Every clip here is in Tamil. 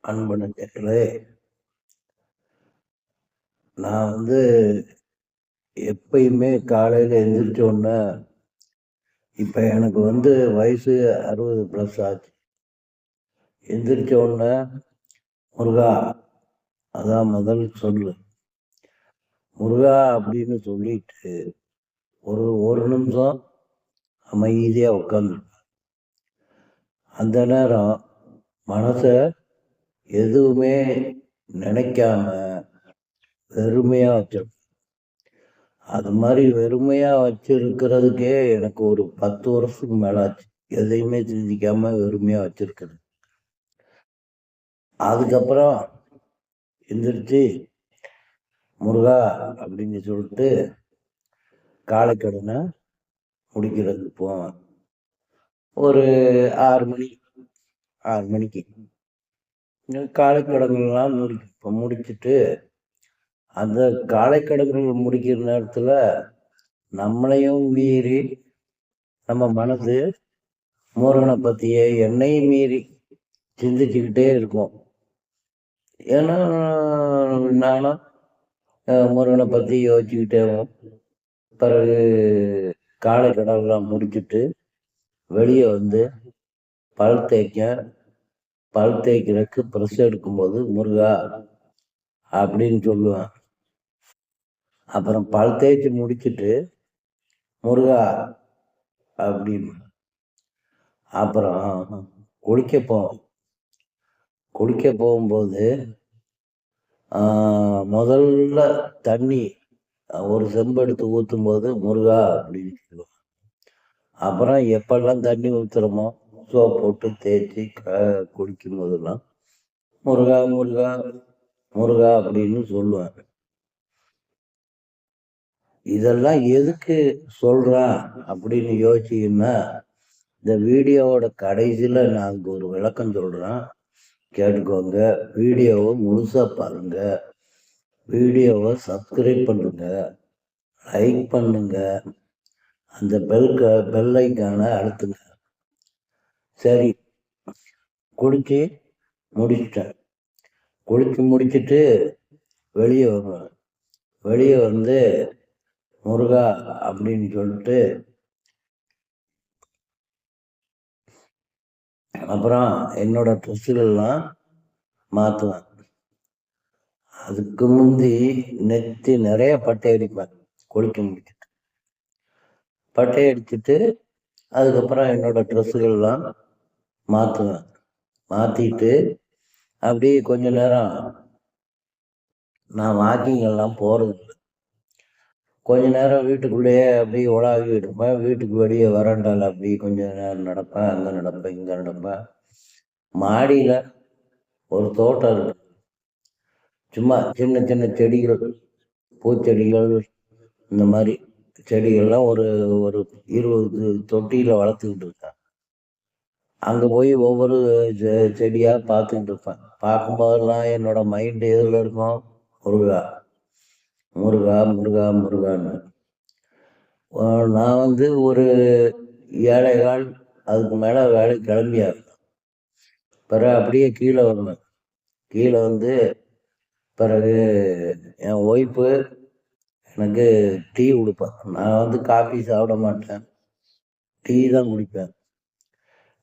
அன்பு நெஞ்சங்களே, நான் எப்பயுமே காலையில எந்திரிச்ச உடனே, இப்ப எனக்கு வயசு 60 பிளஸ் ஆச்சு. எந்திரிச்ச உடனே முருகா, அதான் முதல் சொல்லு. முருகா அப்படின்னு சொல்லிட்டு ஒரு ஒரு நிமிஷம் அமைதியா உட்காந்துருப்பேன். அந்த நேரம் மனச எதுவுமே நினைக்காம வெறுமையா வச்சிருப்பேன். அது மாதிரி வெறுமையா வச்சிருக்கிறதுக்கே எனக்கு ஒரு 10 வருஷத்துக்கு மேல ஆச்சு. எதையுமே சிந்திக்காம வெறுமையா வச்சிருக்கிறது. அதுக்கப்புறம் எந்திரிச்சு முருகா அப்படின்னு சொல்லிட்டு காலை கடனை முடிக்கிறதுக்கு போவேன். ஒரு 6 மணிக்கு காலை கடன்கள்லாம் முடிச்சுட்டு அந்த காலை கடன்கள் முடிக்கிற நேரத்துல நம்மளையும் மீறி நம்ம மனசு முருகனை பத்தியே என்னையும் மீறி சிந்திச்சுக்கிட்டே இருக்கும். ஏன்னா நானும் முருகனை பத்தி யோசிச்சுக்கிட்டே பிறகு காலை கடன்லாம் முடிச்சுட்டு வெளியே பல் தேய்க்கிறதுக்கு ப்ரெஸ் எடுக்கும்போது முருகா அப்படின்னு சொல்லுவேன். அப்புறம் பல் தேய்ச்சி முடிச்சுட்டு முருகா அப்படின்னு அப்புறம் குளிக்க போகும்போது முதல்ல தண்ணி ஒரு செம்பு எடுத்து ஊற்றும் போது முருகா அப்படின்னு சொல்லுவேன். அப்புறம் எப்பெல்லாம் தண்ணி ஊற்றுறோமோ சோப் போட்டு தேய்ச்சி குளிக்கும் போதெல்லாம் முருகா முருகா முருகா அப்படின்னு சொல்லுவேன். இதெல்லாம் எதுக்கு சொல்றான் அப்படின்னு யோசிச்சீங்கன்னா, இந்த வீடியோவோட கடைசியில நான் ஒரு விளக்கம் சொல்றேன், கேட்டுக்கோங்க. வீடியோவை முழுசா பாருங்க. வீடியோவை சப்ஸ்கிரைப் பண்ணுங்க, லைக் பண்ணுங்க, அந்த பெல் ஐக்கான அழுத்துங்க. சரி, குளிச்சு முடிச்சிட்டேன். குளிச்சு முடிச்சுட்டு வெளியே வருவேன். வெளியே முருகா அப்படின்னு சொல்லிட்டு அப்புறம் என்னோட ட்ரெஸ்ஸுகள்லாம் மாற்றுவேன். அதுக்கு முந்தி நெத்தி நிறைய பட்டை அடிப்பேன். குளிக்க முடிச்சுட்டு பட்டை அடிச்சுட்டு அதுக்கப்புறம் என்னோட ட்ரெஸ்ஸுகள்லாம் மாற்றுவேன். மாற்றிட்டு அப்படியே கொஞ்ச நேரம் நான் வாக்கிங் எல்லாம் போகிறதில்லை. கொஞ்ச நேரம் வீட்டுக்குள்ளேயே அப்படியே உலாவி இருப்பேன். வீட்டுக்கு வெளியே வராண்டால அப்படி கொஞ்ச நேரம் நடப்பேன். அங்கே நடப்பேன், இங்கே நடப்பேன். மாடியில் ஒரு தோட்டம் இருக்கு. சும்மா சின்ன சின்ன செடிகள், பூச்செடிகள், இந்த மாதிரி செடிகள்லாம் ஒரு ஒரு 20 தொட்டியில் வளர்த்துக்கிட்டு இருக்கேன். அங்கே போய் ஒவ்வொரு செடியாக பார்த்துக்கிட்டு இருப்பேன். பார்க்கும்போதெல்லாம் என்னோட மைண்டு எதில் இருக்கும்? முருகா முருகா முருகா முருகான்னு. நான் ஒரு 7:15 அதுக்கு மேலே வேலைக்கு கிளம்பியாருவேன். பிறகு அப்படியே கீழே வருவேன். கீழே பிறகு என் ஒய்ஃபு எனக்கு டீ கொடுப்பேன். நான் காஃபி சாப்பிட மாட்டேன், டீ தான் குடிப்பேன்.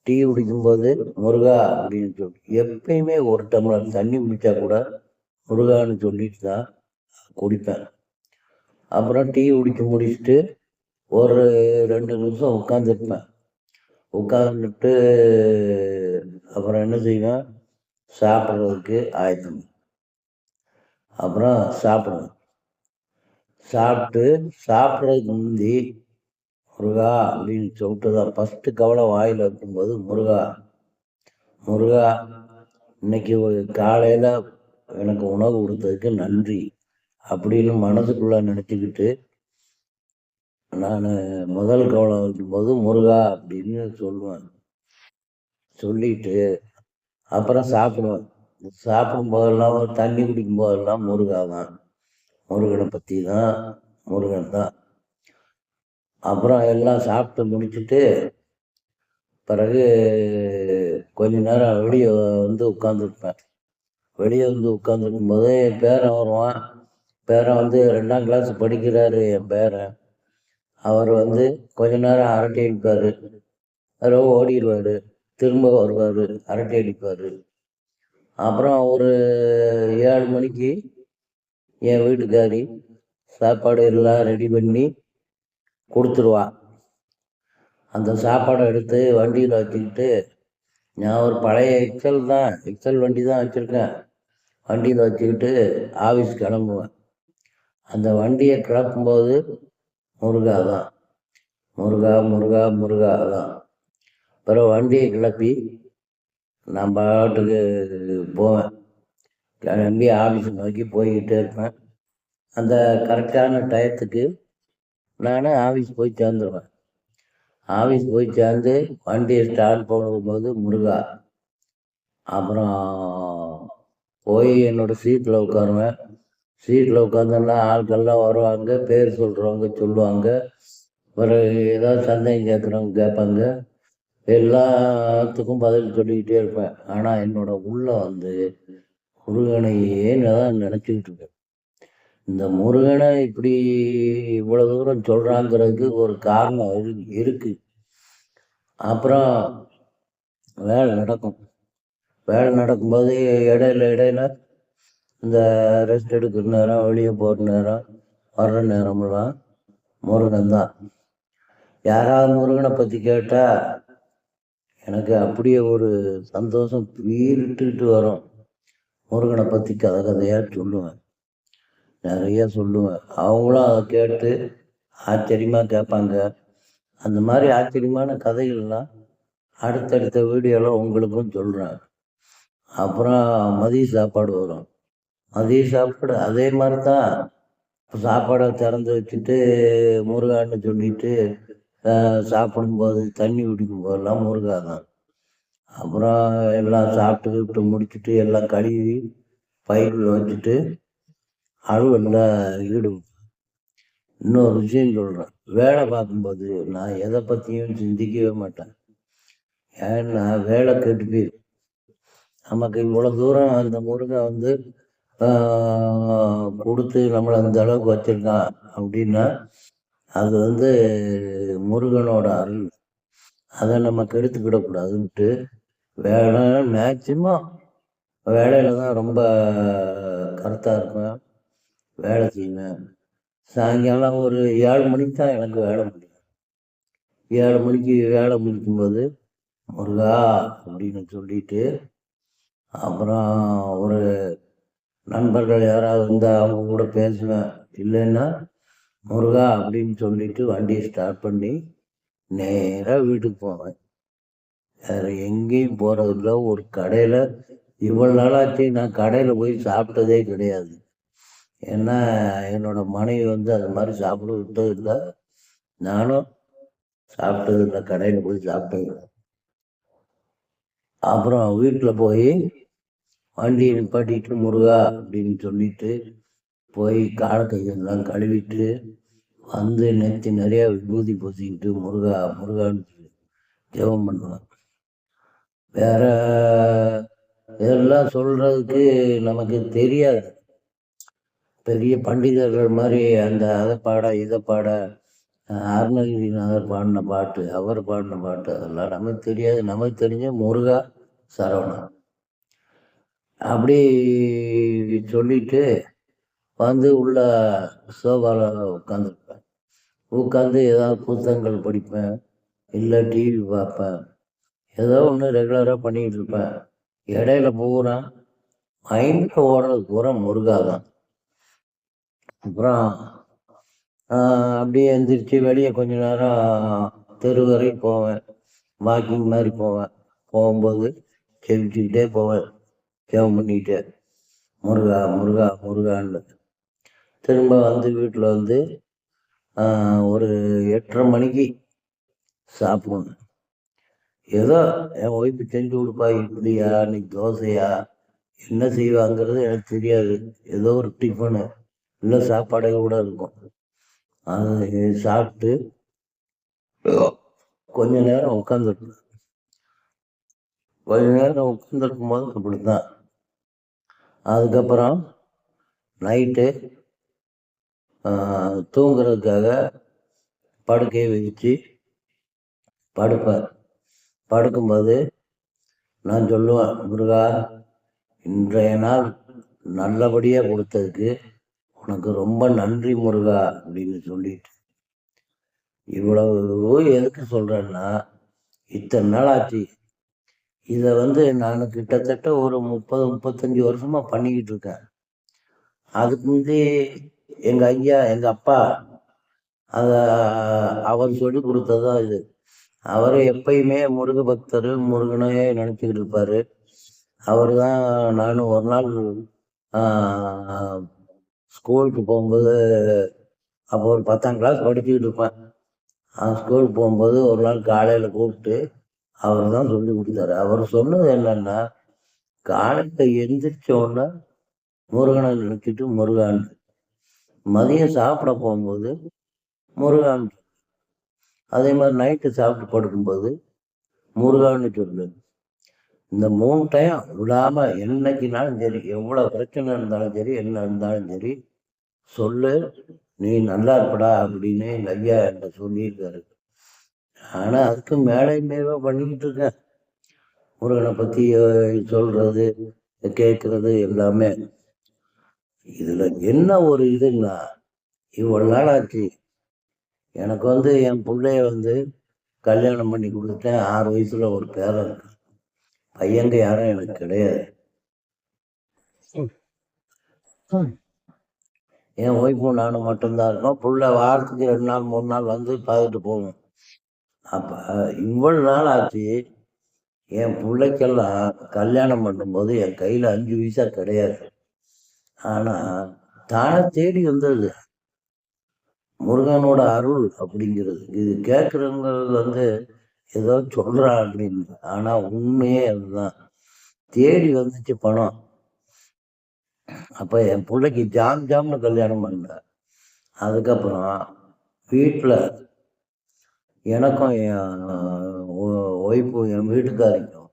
டீ குடிக்கும்போது முருகா அப்படின்னு சொல்லி எப்பயுமே ஒரு டம்ளர் தண்ணி குடித்தா கூட முருகான்னு சொல்லிட்டு தான் குடிப்பேன். அப்புறம் டீ குடிக்க முடிச்சுட்டு ஒரு 2 நிமிஷம் உட்காந்துருப்பேன். உட்காந்துட்டு அப்புறம் என்ன செய்வேன்? சாப்பிட்றதுக்கு ஆயத்தம். அப்புறம் சாப்பிடுவேன். சாப்பிட்றதுக்கு முந்தி முருகா அப்படின்னு சொல்லிட்டு தான் ஃபஸ்ட்டு கவலை வாயில் வைக்கும்போது முருகா முருகா இன்னைக்கு காலையில் எனக்கு உணவு கொடுத்ததுக்கு நன்றி அப்படின்னு மனசுக்குள்ள நினச்சிக்கிட்டு நான் முதல் கவலை வைக்கும்போது முருகா அப்படின்னு சொல்லுவேன். சொல்லிட்டு அப்புறம் சாப்பிடுவேன். சாப்பிடும் போதெல்லாம் தண்ணி குடிக்கும் போதெல்லாம் முருகா தான், முருகனை பற்றி தான், முருகன் தான். அப்புறம் எல்லாம் சாப்பிட்டு முடிச்சுட்டு பிறகு கொஞ்ச நேரம் வெளியே உட்காந்துருப்பேன். வெளியே வந்து உட்காந்துருக்கும் போது என் பேரன் வருவான். பேரன் வந்து 2ஆம் கிளாஸ் படிக்கிறாரு என் பேரன். அவர் வந்து கொஞ்ச நேரம் அரட்டை அடிப்பார், அதில் ஓடிடுவார், திரும்ப வருவார், அரட்டை அடிப்பார். அப்புறம் ஒரு 7 மணிக்கு என் வீட்டுக்காரி சாப்பாடு எல்லாம் ரெடி பண்ணி கொடுத்துருவா. அந்த சாப்பாடை எடுத்து வண்டியில் வச்சுக்கிட்டு, நான் ஒரு பழைய எக்ஸல் வண்டி தான் வச்சுருக்கேன். வண்டியில் வச்சுக்கிட்டு ஆஃபீஸ் கிளம்புவேன். அந்த வண்டியை கிளப்பும்போது முருகா தான், முருகா முருகா முருகா தான். அப்புறம் வண்டியை கிளப்பி நான் பாட்டுக்கு போவேன். கிளம்பி ஆஃபீஸ் நோக்கி போய்கிட்டே இருப்பேன். அந்த கரெக்டான டயத்துக்கு நான் ஆஃபீஸ் போய் சேர்ந்துருவேன். ஆஃபீஸ் போய் சேர்ந்து வண்டியை ஸ்டார்ட் பண்ணும்போது முருகா. அப்புறம் போய் என்னோடய சீட்டில் உட்காருவேன். சீட்டில் உட்காந்தோன்னா ஆட்கள்லாம் வருவாங்க, பேர் சொல்கிறவங்க சொல்லுவாங்க, பிறகு ஏதாவது சந்தேகம் கேட்குறவங்க கேட்பாங்க. எல்லாத்துக்கும் பதில் சொல்லிக்கிட்டே இருப்பேன். ஆனால் என்னோடய உள்ளே வந்து முருகனையே நான் நினச்சிக்கிட்டு இருக்கேன். இந்த முருகனை இப்படி இவ்வளோ தூரம் சொல்கிறாங்கிறதுக்கு ஒரு காரணம் இருக்குது. அப்புறம் வேலை நடக்கும். வேலை நடக்கும்போது இடையில இந்த ரெஸ்ட் எடுக்கிற நேரம், வெளியே போகிற நேரம், வர்ற நேரமெல்லாம் முருகன் தான். யாராவது முருகனை பற்றி கேட்டால் எனக்கு அப்படியே ஒரு சந்தோஷம் பீரிட்டுக்கிட்டு வரும். முருகனை பற்றி கதையாக சொல்லுவேன், நிறைய சொல்லுவேன். அவங்களும் அதை கேட்டு ஆச்சரியமாக கேட்பாங்க. அந்த மாதிரி ஆச்சரியமான கதைகள்லாம் அடுத்தடுத்த வீடியோவில் உங்களுக்கும் சொல்கிறேன். அப்புறம் மதிய சாப்பாடு வரும். மதிய சாப்பாடு அதே மாதிரி தான். சாப்பாடை திறந்து வச்சுட்டு முருகான்னு சொல்லிட்டு சாப்பிடும்போது தண்ணி குடிக்கும் போதெல்லாம் முருகா தான். அப்புறம் எல்லாம் சாப்பிட்டு முடிச்சுட்டு எல்லாம் கழுவி பைக்கில் வச்சுட்டு அலுவலில் ஈடுபடும். இன்னொரு விஷயம் சொல்கிறேன், வேலை பார்க்கும்போது நான் எதை பற்றியும் சிந்திக்கவே மாட்டேன். ஏன்னா வேலை கெட்டு போயிடும். நமக்கு இவ்வளோ தூரம் அந்த முருகன் வந்து கொடுத்து நம்மளை அந்த அளவுக்கு வச்சுருக்கான் அப்படின்னா அது வந்து முருகனோட அருள். அதை நம்ம கெடுத்துக்கிடக்கூடாதுன்ட்டு வேலை மேக்சிமம் வேலையில் தான் ரொம்ப கருத்தாக இருப்பேன். வேலை செய்வேன். சாயங்காலம் ஒரு 7 மணிக்கு தான் எனக்கு வேலை முடியும். 7 மணிக்கு வேலை முடிக்கும்போது முருகா அப்படின்னு சொல்லிட்டு, அப்புறம் ஒரு நண்பர்கள் யாராவது இருந்தால் அவங்க கூட பேசுவேன். இல்லைன்னா முருகா அப்படின்னு சொல்லிட்டு வண்டியை ஸ்டார்ட் பண்ணி நேராக வீட்டுக்கு போவேன். வேறு எங்கேயும் போகிறதில்ல. ஒரு கடையில் இவ்வளோ நாளாச்சு நான் கடையில் போய் சாப்பிட்டதே கிடையாது. ஏன்னா என்னோடய மனைவி வந்து அது மாதிரி சாப்பிட விட்டதில்லை, நானும் சாப்பிட்டதில்லை, கடையில் போய் சாப்பிட்டதில்லை. அப்புறம் வீட்டில் போய் வண்டியை நிப்பாட்டிட்டு முருகா அப்படின்னு சொல்லிட்டு போய் காலை கையெல்லாம் கழுவிட்டு வந்து நெத்தி நிறையா விபூதி பூசிக்கிட்டு முருகா முருகான்னு ஜெபம் பண்ணுவேன். வேற இதெல்லாம் சொல்கிறதுக்கு நமக்கு தெரியாது. பெரிய பண்டிதர்கள் மாதிரி அந்த அதை பாட இதை பாட அருணகிரிநாதர் பாடின பாட்டு, அவர் பாடின பாட்டு அதெல்லாம் நமக்கு தெரியாது. நமக்கு தெரிஞ்ச முருகா சரவணா அப்படி சொல்லிட்டு வந்து உள்ள சோபாவில் உட்காந்துருப்பேன். உட்காந்து ஏதாவது புத்தகங்கள் படிப்பேன், இல்லை டிவி பார்ப்பேன். ஏதோ ஒன்று ரெகுலராக பண்ணிக்கிட்டு இருப்பேன். இடையில பூரா மைண்டில் ஓடுறது பூரா முருகா தான். அப்புறம் அப்படியே எந்திரிச்சு வெளியே கொஞ்ச நேரம் தெரு வரை போவேன், வாக்கிங் மாதிரி போவேன். போகும்போது செவிச்சுக்கிட்டே போவேன், ஜெபம் பண்ணிக்கிட்டே முருகா முருகா முருகான்னு. திரும்ப வந்து வீட்டில் வந்து ஒரு 8:30 மணிக்கு சாப்பிடுவேன். ஏதோ என் ஒய்ஃபு செஞ்சு கொடுப்பா, இட்லியா இன்னைக்கு தோசையா என்ன செய்வாங்கிறது எனக்கு தெரியாது. ஏதோ ஒரு டிஃபனு இல்லை சாப்பாடே கூட இருக்கும். அது சாப்பிட்டு கொஞ்ச நேரம் உட்காந்துருக்கும் போது அப்படி தான் அதுக்கப்புறம் நைட்டு தூங்குறதுக்காக படுக்கையை விரித்து படுப்பேன். படுக்கும்போது நான் சொல்லுவேன், முருகா, இன்றைய நாள் நல்லபடியாக கொடுத்ததுக்கு உனக்கு ரொம்ப நன்றி முருகா அப்படின்னு சொல்லிட்டு. இவ்வளவு எதுக்கு சொல்கிறேன்னா, இத்தனை நாள் ஆச்சு. இதை நான் கிட்டத்தட்ட ஒரு 30-35 வருஷமாக பண்ணிக்கிட்டு இருக்கேன். அதுக்கு முந்தி எங்கள் ஐயா, எங்கள் அப்பா, அதை அவர் சொல்லி கொடுத்ததான் இது. அவர் எப்பயுமே முருக பக்தர், முருகனையே நினச்சிக்கிட்டு இருப்பார். அவர் தான். நானும் ஒரு நாள் ஸ்கூலுக்கு போகும்போது, அப்போ ஒரு 10ஆம் கிளாஸ் படிச்சுக்கிட்டு இருப்பேன். ஸ்கூலுக்கு போகும்போது ஒரு நாள் காலையில் கூப்பிட்டு அவர் தான் சொல்லி கொடுத்தாரு. அவர் சொன்னது என்னன்னா, காலையில் எந்திரிச்ச உடனே முருகனை நினச்சிட்டு முருகான், மதியம் சாப்பிட போகும்போது முருகான், அதே மாதிரி நைட்டு சாப்பிட்டு படுக்கும்போது முருகான்னு சொல்லு. இந்த 3 டைம் விடாமல் என்னைக்குனாலும் சரி, எவ்வளோ பிரச்சனை இருந்தாலும் சரி, என்ன இருந்தாலும் சரி சொல்லு, நீ நல்லா இருப்படா அப்படின்னு எங்கள் ஐயா என்கிட்ட சொல்லியிருக்காரு. ஆனால் அதுக்கு மேலே மேலே பண்ணிக்கிட்டு இருக்கேன். முருகனை பற்றி சொல்கிறது, கேட்குறது எல்லாமே. இதில் என்ன ஒரு இதுன்னா, இவ்வளோ நாள் ஆச்சு. எனக்கு என் பிள்ளைய கல்யாணம் பண்ணி கொடுத்துட்டேன். 6 வயசில் ஒரு பேரன் இருக்கு. பையங்க யாரும் எனக்கு கிடையாது. என் ஒய்ஃபும் நானும் மட்டும்தான் இருக்கோம். புள்ள வாரத்துக்கு 2 நாள் 3 நாள் பார்த்துட்டு போவோம். அப்போ இவ்வளவு நாள் ஆச்சு. என் பிள்ளைக்கெல்லாம் கல்யாணம் பண்ணும்போது என் கையில் 5 பைசா கிடையாது. ஆனால் தானே தேடி வந்தது முருகனோட அருள் அப்படிங்கிறது. இது கேட்குறவங்க ஏதோ சொல்கிறா அப்படின்னு, ஆனால் உண்மையே அதுதான். தேடி வந்துச்சு பணம். அப்போ என் பிள்ளைக்கு ஜாம்னு கல்யாணம் பண்ணேன். அதுக்கப்புறம் வீட்டில் எனக்கும் என் ஒய்ஃபும் என் வீட்டுக்காரிக்கும்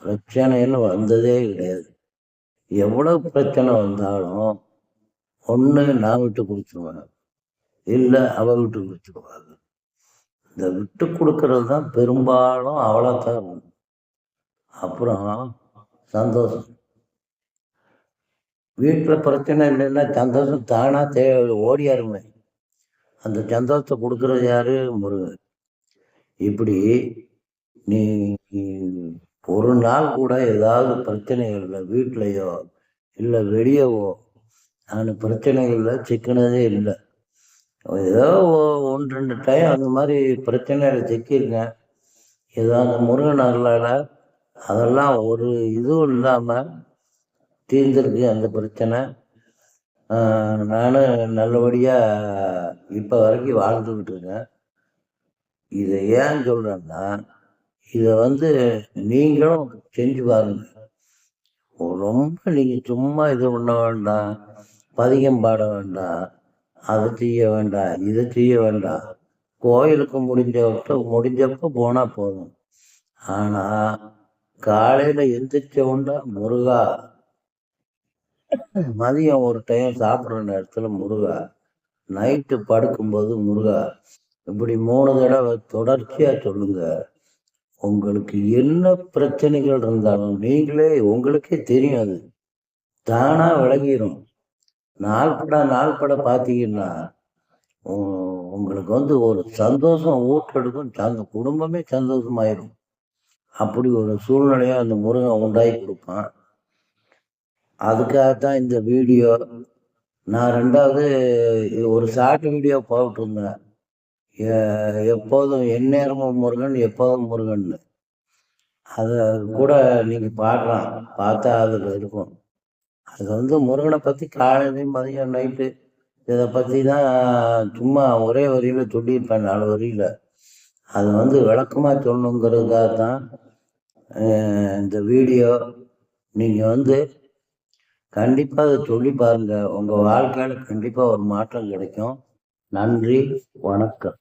பிரச்சனைன்னு வந்ததே கிடையாது. எவ்வளவு பிரச்சனை வந்தாலும் ஒன்று நான் விட்டு கொடுத்துருவேன், இல்லை அவள் விட்டு கொடுத்துருவாங்க. இந்த விட்டு கொடுக்கறது தான் பெரும்பாலும் அவ்வளோத்தான். அப்புறம் சந்தோஷம். வீட்டில் பிரச்சனை இல்லைன்னா சந்தோஷம் தானாக ஓடியாருமே. அந்த சந்தோஷத்தை கொடுக்குறது யாரு? முருகன். இப்படி நீ ஒரு நாள் கூட ஏதாவது பிரச்சனைகள் வீட்லையோ இல்லை வெளியவோ நான் பிரச்சனைகளில் சிக்கினதே இல்லை. ஏதோ 1-2 டைம் அந்த மாதிரி பிரச்சனையில் சிக்கியிருக்கேன். ஏதோ அந்த முருகன் அருளால் அதெல்லாம் ஒரு இதுவும் இல்லாமல் தீர்ந்துருக்கு அந்த பிரச்சனை. நானும் நல்லபடியாக இப்போ வரைக்கும் வாழ்ந்துக்கிட்டு இருக்கேன். இதை ஏன் சொல்கிறேன்னா, இதை நீங்களும் செஞ்சு பாருங்க. ரொம்ப நீங்கள் சும்மா இது பண்ண வேண்டாம், பதிகம் பாட வேண்டாம், அதை செய்ய வேண்டாம், இதை செய்ய வேண்டாம். கோயிலுக்கு முடிஞ்சப்போ போனால் போதும். ஆனால் காலையில் எந்திரிச்ச உடனே முருகா, மதியம் ஒரு டைம் சாப்பிட்ற நேரத்தில் முருகா, நைட்டு படுக்கும்போது முருகா, இப்படி 3 தடவை தொடர்ச்சியாக சொல்லுங்க. உங்களுக்கு என்ன பிரச்சனைகள் இருந்தாலும் உங்களுக்கே தெரியும். அது தானாக விளங்கிடும். நாள்பட பார்த்தீங்கன்னா உங்களுக்கு ஒரு சந்தோஷம் ஊட்டெடுக்கும். அந்த குடும்பமே சந்தோஷமாயிரும். அப்படி ஒரு சூழ்நிலையை அந்த முருகன் உண்டாக்கி கொடுப்பான். அதுக்காகத்தான் இந்த வீடியோ. நான் 2வது ஒரு ஷார்ட் வீடியோ போட்டிருந்தேன், எப்போதும் எந்நேரமும் முருகன், எப்போதும் முருகன். அதை கூட நீங்கள் பார்க்கலாம். பார்த்தா அதில் இருக்கும். அது முருகனை பற்றி காலையிலையும் மதியம் நைட்டு இதை பற்றி தான் சும்மா ஒரே வரியில் சொல்லியிருப்பேன், 4 வரியில். அது விளக்கமாக சொல்லணுங்கிறதுக்காக தான் இந்த வீடியோ. நீங்கள் கண்டிப்பாக அதை சொல்லி பாருங்கள். உங்கள் வாழ்க்கையில் கண்டிப்பாக ஒரு மாற்றம் கிடைக்கும். நன்றி, வணக்கம்.